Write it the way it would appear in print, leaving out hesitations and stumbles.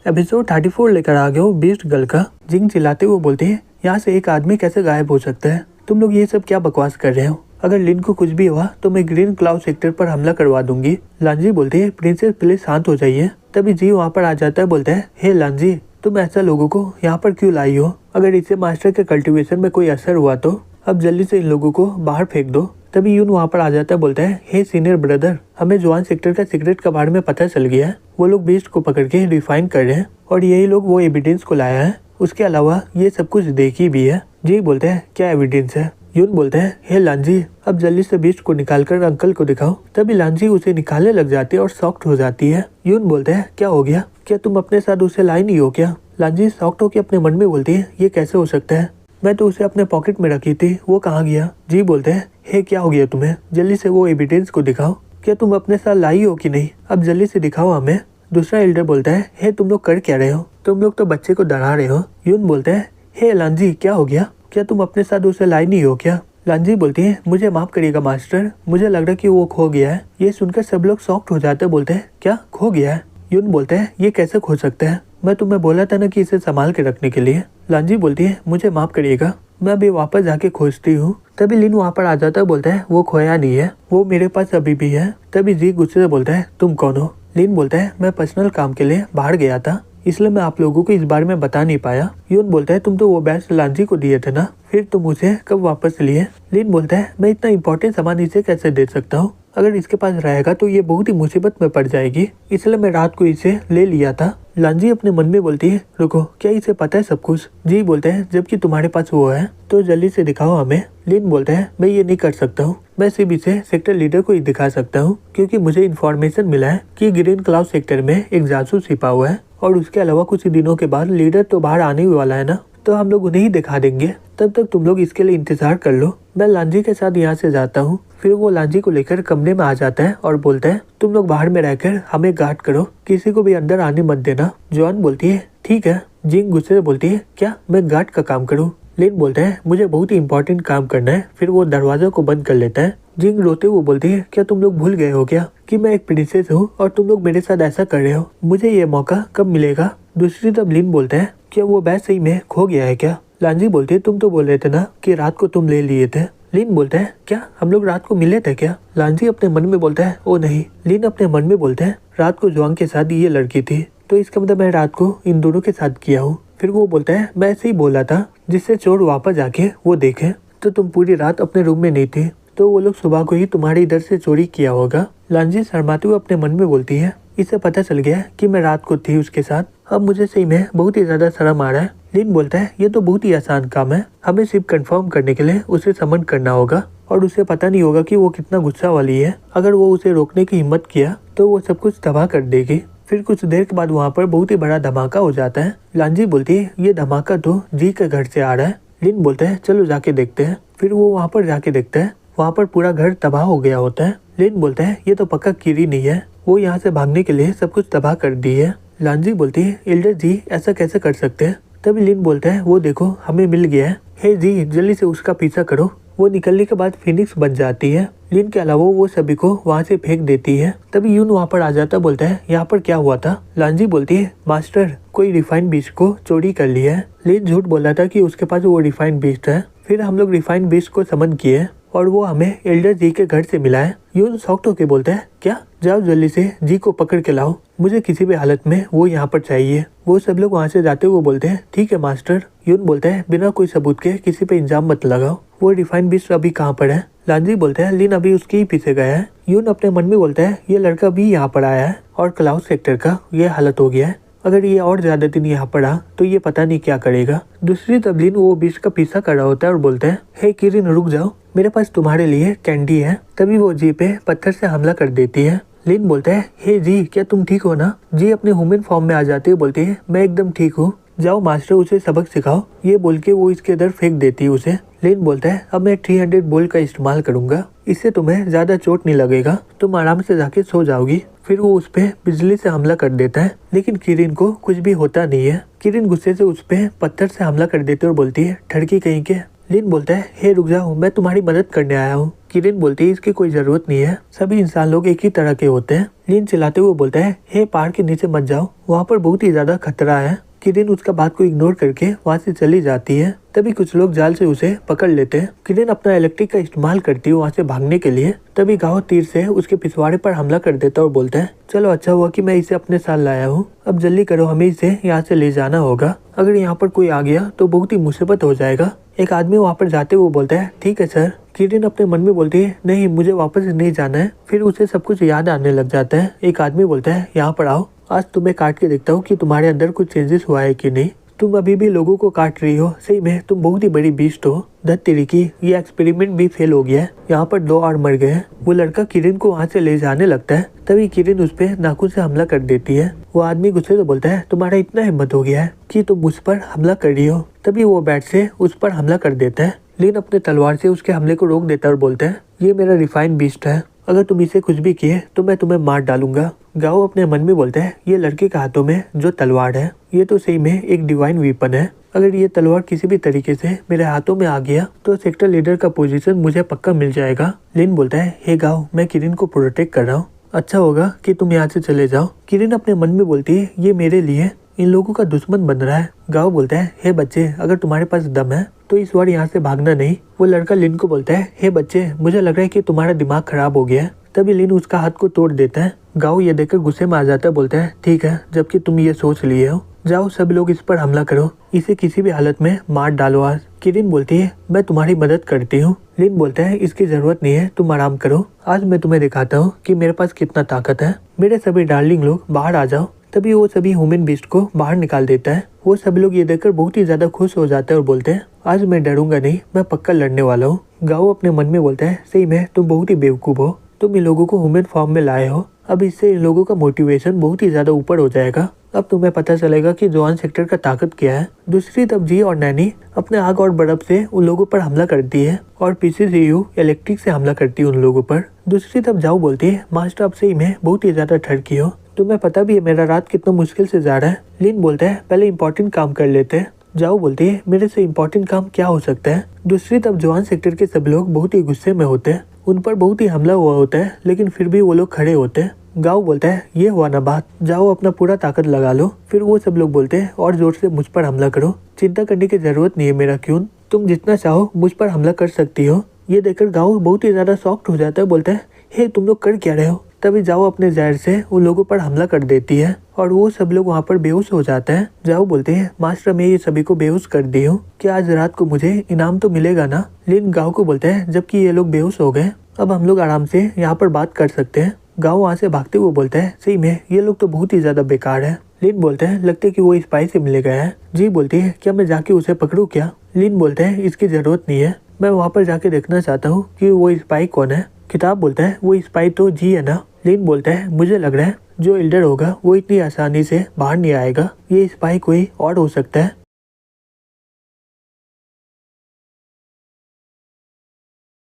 Episode 34 लेकर आ गए हो बीस्ट गर्ल का। जिंग चिल्लाते हुए बोलती है, यहाँ से एक आदमी कैसे गायब हो सकता है? तुम लोग ये सब क्या बकवास कर रहे हो? अगर लिन को कुछ भी हुआ तो मैं ग्रीन क्लाउड सेक्टर पर हमला करवा दूंगी। लांजी बोलती है, प्रिंसेस प्लीज शांत हो जाइए। तभी जी वहाँ पर आ जाता है, बोलता है, हे लांजी, तुम ऐसा लोगों को यहाँ पर क्यों लाई हो? अगर इससे मास्टर के कल्टीवेशन में कोई असर हुआ तो अब जल्दी से इन लोगों को बाहर फेंक दो। तभी यून वहाँ पर आ जाता है, बोलता है, हे सीनियर ब्रदर, हमें जवान सेक्टर का सीक्रेट के बारे में पता चल गया है। वो लोग बीस्ट को पकड़ के रिफाइन कर रहे हैं और यही लोग वो एविडेंस को लाया है। उसके अलावा ये सब कुछ देखी भी है। जी बोलते हैं, क्या एविडेंस है? यून बोलते हैं, हे लांजी, अब जल्दी से बीस्ट को निकालकर अंकल को दिखाओ। तभी लांजी उसे निकालने लग जाती है और शॉक्ड हो जाती है। यून बोलते हैं, क्या हो गया? क्या तुम अपने साथ उसे लाई नहीं हो क्या? लांजी शॉक्ड होकर अपने मन में बोलती है, ये कैसे हो सकता है? मैं तो उसे अपने पॉकेट में रखी थी, वो कहाँ गया? जी बोलते हैं, हे क्या हो गया तुम्हें? जल्दी से वो एविडेंस को दिखाओ। क्या तुम अपने साथ लाई हो कि नहीं? अब जल्दी से दिखाओ हमें। दूसरा एल्डर बोलता है, हे तुम लोग कर क्या रहे हो? तुम लोग तो बच्चे को डरा रहे हो। यून बोलते हैं, हे लांजी, क्या हो गया? क्या तुम अपने साथ उसे लाई नहीं हो क्या? लांजी बोलती है, मुझे माफ करिएगा मास्टर, मुझे लग रहा है कि वो खो गया है। ये सुनकर सब लोग शॉक्ड हो जाते हैं, बोलते हैं, क्या खो गया है? यून बोलते हैं, ये कैसे खो सकता है? मैं तुम्हें बोला था ना कि इसे संभाल के रखने के लिए। लांजी बोलती है, मुझे माफ करिएगा, मैं अभी वापस जाके खोजती हूँ। तभी लिन वहाँ पर आ जाता है, बोलता है, वो खोया नहीं है, वो मेरे पास अभी भी है। तभी जी गुस्से से बोलता है, तुम कौन हो? लिन बोलता है, मैं पर्सनल काम के लिए बाहर गया था, इसलिए मैं आप लोगों को इस बारे में बता नहीं पाया। यून बोलता है, तुम तो वो बैग लांजी को दिए थे ना, फिर तुम उसे कब वापस लिए? लिन बोलता है, मैं इतना इम्पोर्टेंट सामान इसे कैसे दे सकता हूँ? अगर इसके पास रहेगा तो ये बहुत ही मुसीबत में पड़ जाएगी, इसलिए मैं रात को इसे ले लिया था। लांजी अपने मन में बोलती है, रुको, क्या इसे पता है सब कुछ? जी बोलते हैं, जबकि तुम्हारे पास वो है तो जल्दी से दिखाओ हमें। लिन बोलता है, मैं ये नहीं कर सकता हूँ, मैं सिर्फ इसे सेक्टर लीडर को ही दिखा सकता हूँ, क्योंकि मुझे इन्फॉर्मेशन मिला है कि ग्रीन क्लाउड सेक्टर में एक जासूस छिपा हुआ है और उसके अलावा कुछ दिनों के बाद लीडर तो बाहर आने ही वाला है ना, तो हम लोग उन्हें ही दिखा देंगे। तब तक तुम लोग इसके लिए इंतजार कर लो। मैं लांजी के साथ यहाँ से जाता हूँ। फिर वो लांजी को लेकर कमरे में आ जाता है और बोलता है, तुम लोग बाहर में रहकर हमें गार्ड करो, किसी को भी अंदर आने मत देना। जॉन बोलती है, ठीक है। जिंग गुस्से से बोलती है, क्या मैं गार्ड का काम करूँ? लिन बोलता है, मुझे बहुत ही इंपॉर्टेंट काम करना है। फिर वो दरवाजा को बंद कर लेता है। जिंग रोते हुए बोलती है, क्या तुम लोग भूल गए हो क्या कि मैं एक प्रिंसेस हूँ और तुम लोग मेरे साथ ऐसा कर रहे हो? मुझे ये मौका कब मिलेगा? दूसरी तरफ लिन बोलता है, क्या वो बैग सही में खो गया है क्या? लांजी बोलती है, तुम तो बोल रहे थे ना कि रात को तुम ले लिए थे। लिन बोलता है, क्या हम लोग रात को मिले थे क्या? लांजी अपने मन में बोलता है, ओ नहीं। लिन अपने मन में बोलता है, रात को जुआंग के साथ ये लड़की थी, तो इसका मतलब मैं रात को इन दोनों के साथ किया हूँ। फिर वो बोलता है, मैं ऐसे ही बोला था जिससे चोर वापस जाके वो देखे, तो तुम पूरी रात अपने रूम में नहीं थी, तो वो लोग सुबह को ही तुम्हारे इधर से चोरी किया होगा। लांजी शर्माते हुए अपने मन में बोलती है, इसे पता चल गया कि मैं रात को थी उसके साथ, अब मुझे सही में बहुत ही ज्यादा शर्म आ रहा है। लिन बोलता है, ये तो बहुत ही आसान काम है, हमें सिर्फ कंफर्म करने के लिए उसे समन करना होगा और उसे पता नहीं होगा कि वो कितना गुस्सा वाली है। अगर वो उसे रोकने की हिम्मत किया तो वो सब कुछ तबाह कर देगी। फिर कुछ देर के बाद वहाँ पर बहुत ही बड़ा धमाका हो जाता है। लांजी बोलती है, ये धमाका तो जी के घर से आ रहा है। लिन बोलता है, चलो जाके देखते हैं। फिर वो वहाँ पर जाके देखता है, वहाँ पर पूरा घर तबाह हो गया होता है। लिन बोलता है, ये तो पक्का किरी नहीं है, वो यहाँ से भागने के लिए सब कुछ तबाह कर दी है। लांजी बोलती है, एल्डर जी ऐसा कैसे कर सकते हैं? तभी लिन बोलता है, वो देखो हमें मिल गया है, हे जी जल्दी से उसका पीछा करो। वो निकलने के बाद फिनिक्स बन जाती है। लिन के अलावा वो सभी को वहाँ से फेंक देती है। तभी यून वहाँ पर आ जाता, बोलता है, यहाँ पर क्या हुआ था? लांजी बोलती है, मास्टर कोई रिफाइंड बीस्ट को चोरी कर लिया है। लिन झूठ बोला था कि उसके पास वो रिफाइंड बीस्ट है। फिर हम लोग रिफाइंड बीस्ट को समन किए और वो हमें एल्डर जी के घर से मिला है। यून शॉक्ड होके बोलता है, क्या? जाओ जल्दी से जी को पकड़ के लाओ, मुझे किसी भी हालत में वो यहाँ पर चाहिए। वो सब लोग वहाँ से जाते हुए बोलते हैं, ठीक है मास्टर। यून बोलता है, बिना कोई सबूत के किसी पे इल्जाम मत लगाओ। वो रिफाइंड बीस्ट अभी कहाँ पर है? लांजी बोलता है, लिन अभी उसके ही पीछे गया है। यून अपने मन में बोलता है, ये लड़का भी यहाँ पर आया है और क्लाउड सेक्टर का ये हालत हो गया है, अगर ये और ज्यादा दिन यहाँ पड़ा तो ये पता नहीं क्या करेगा। दूसरी तरफ लिन वो बीस्ट का पीछा कर रहा होता है और बोलता है, हे किरिन रुक जाओ, मेरे पास तुम्हारे लिए कैंडी है। तभी वो जी पे पत्थर से हमला कर देती है। लिन बोलता है, हे जी क्या तुम ठीक हो ना? जी अपने ह्यूमन फॉर्म में आ जाते हुए बोलती है, मैं एकदम ठीक हूँ, जाओ मास्टर उसे सबक सिखाओ। ये बोल के वो इसके अंदर फेंक देती है उसे। लिन बोलता है, अब मैं 300 बोल्ट का इस्तेमाल करूंगा, इससे तुम्हें ज्यादा चोट नहीं लगेगा, तुम आराम से जाके सो जाओगी। फिर वो उस पे बिजली से हमला कर देता है, लेकिन किरिन को कुछ भी होता नहीं है। किरिन गुस्से से उस पे पत्थर से हमला कर देती है और बोलती है, ठड़की कहीं के। लिन बोलता है, हे रुक जाओ, मैं तुम्हारी मदद करने आया हूँ। किरिन बोलती है, इसकी कोई जरूरत नहीं है, सभी इंसान लोग एक ही तरह के होते हैं। लिन चिल्लाते हुए बोलता है, हे पहाड़ के नीचे मत जाओ, वहाँ पर बहुत ही ज्यादा खतरा है। किरिन उसका बात को इग्नोर करके वहाँ से चली जाती है। तभी कुछ लोग जाल से उसे पकड़ लेते हैं। किरिन अपना इलेक्ट्रिक का इस्तेमाल करती है वहाँ से भागने के लिए। तभी गाओ तीर से उसके पिछवाड़े पर हमला कर देता है और बोलता है, चलो अच्छा हुआ कि मैं इसे अपने साथ लाया हूँ, अब जल्दी करो, हमें इसे यहाँ से ले जाना होगा, अगर यहाँ पर कोई आ गया तो बहुत ही मुसीबत हो जाएगा। एक आदमी वहाँ पर जाते हुए बोलता है, ठीक है सर। किरिन अपने मन में बोलती है, नहीं मुझे वापस नहीं जाना है। फिर उसे सब कुछ याद आने लग जाता है। एक आदमी बोलता है, यहाँ पर आओ, आज तुम्हें काट के देखता हूँ कि तुम्हारे अंदर कुछ चेंजेस हुआ है कि नहीं। तुम अभी भी लोगों को काट रही हो, सही में तुम बहुत ही बड़ी बीस्ट हो। धत तेरी की, ये एक्सपेरिमेंट भी फेल हो गया है, यहाँ पर 2 और मर गए हैं। वो लड़का किरिन को वहाँ से ले जाने लगता है। तभी किरिन उस पे नाखून से हमला कर देती है। वो आदमी गुस्से से बोलता है, तुम्हारा इतना हिम्मत हो गया है कि तुम मुझ पर हमला कर रही हो। तभी वो बैट से उस पर हमला कर देता है। लिन अपने तलवार से उसके हमले को रोक देता है और बोलता है, ये मेरा रिफाइंड बीस्ट है, अगर तुम इसे कुछ भी किए तो मैं तुम्हें मार डालूंगा। गाओ अपने मन में बोलता है, ये लड़के के हाथों में जो तलवार है ये तो सही में एक डिवाइन वीपन है, अगर ये तलवार किसी भी तरीके से मेरे हाथों में आ गया तो सेक्टर लीडर का पोजीशन मुझे पक्का मिल जाएगा। लिन बोलता है, हे गाओ, मैं किरिन को प्रोटेक्ट कर रहा हूँ, अच्छा होगा कि तुम यहाँ से चले जाओ। किरिन अपने मन में बोलती है, ये मेरे लिए इन लोगों का दुश्मन बन रहा है। गाओ बोलता है, हे बच्चे, अगर तुम्हारे पास दम है तो इस बार यहाँ से भागना नहीं। वो लड़का लिन को बोलता है, हे बच्चे, मुझे लग रहा है कि तुम्हारा दिमाग खराब हो गया है। तभी लिन उसका हाथ को तोड़ देता है। गाओ ये देखकर गुस्से में आ जाता है, बोलता है, ठीक है, जबकि तुम ये सोच लिए हो, जाओ सब लोग इस पर हमला करो, इसे किसी भी हालत में मार डालो आज। किरिन बोलती है, मैं तुम्हारी मदद करती हूँ। लिन बोलता है, इसकी जरूरत नहीं है, तुम आराम करो, आज मैं तुम्हें दिखाता हूँ कि मेरे पास कितना ताकत है। मेरे सभी डार्लिंग लोग बाहर आ जाओ। तभी वो सभी ह्यूमन बीस्ट को बाहर निकाल देता है। वो सभी लोग ये देखकर बहुत ही ज्यादा खुश हो जाते हैं और बोलते हैं, आज मैं डरूंगा नहीं, मैं पक्का लड़ने वाला हूँ। गाओ अपने मन में बोलता है, सही में तुम बहुत ही बेवकूफ हो, तुम इन लोगों को ह्यूमन फॉर्म में लाए हो, अब इससे इन लोगों का मोटिवेशन बहुत ही ज्यादा ऊपर हो जाएगा, अब तुम्हें पता चलेगा कि जोआन सेक्टर का ताकत क्या है। दूसरी तरफ जी और नैनी अपने आग और बर्फ से उन लोगों पर हमला करती है और पीसीसीयू इलेक्ट्रिक से हमला करती है उन लोगों पर। दूसरी तरफ जाओ बोलती है, मास्टर आप सही में बहुत ही ज्यादा ठरकी हो, तुम्हें पता भी है मेरा रात कितना मुश्किल से जा रहा है। लिन बोलता है, पहले इम्पोर्टेंट काम कर लेते हैं। जाओ बोलती है, मेरे से इम्पोर्टेंट काम क्या हो सकता है। दूसरी तरफ जोआन सेक्टर के सब लोग बहुत ही गुस्से में होते हैं, उन पर बहुत ही हमला हुआ होता है, लेकिन फिर भी वो लोग खड़े होते हैं। गाओ बोलता है, ये हुआ ना बात, जाओ अपना पूरा ताकत लगा लो। फिर वो सब लोग बोलते हैं, और जोर से मुझ पर हमला करो, चिंता करने की जरूरत नहीं है मेरा क्यून, तुम जितना चाहो मुझ पर हमला कर सकती हो। ये देखकर गाओ बहुत ही ज्यादा शॉक्ड हो जाता है, बोलता है, हे तुम लोग कर क्या रहे हो। तभी जाओ अपने जहर से उन लोगों पर हमला कर देती है और वो सब लोग वहाँ पर बेहोश हो जाते हैं। जाओ बोलते हैं, मास्टर मैं ये सभी को बेहोश कर दी हूँ, क्या आज रात को मुझे इनाम तो मिलेगा ना। लिन गाओ को बोलता है, जबकि ये लोग बेहोश हो गए, अब हम लोग आराम से यहाँ पर बात कर सकते हैं। गाओ वहाँ से भागते हुए बोलता है, सही में ये लोग तो बहुत ही ज्यादा बेकार है। लिन बोलते हैं, लगता है कि वो स्पाई से मिले गया है। जी बोलती है, क्या मैं जाके उसे पकड़ूं क्या। लिन बोलते हैं, इसकी जरूरत नहीं है, मैं वहाँ पर जाके देखना चाहता हूँ कि वो स्पाई कौन है। किताब बोलता है, वो स्पाई तो जी है ना। लिन बोलता है, मुझे लग रहा है जो एल्डर होगा वो इतनी आसानी से बाहर नहीं आएगा, ये स्पाई कोई और हो सकता है।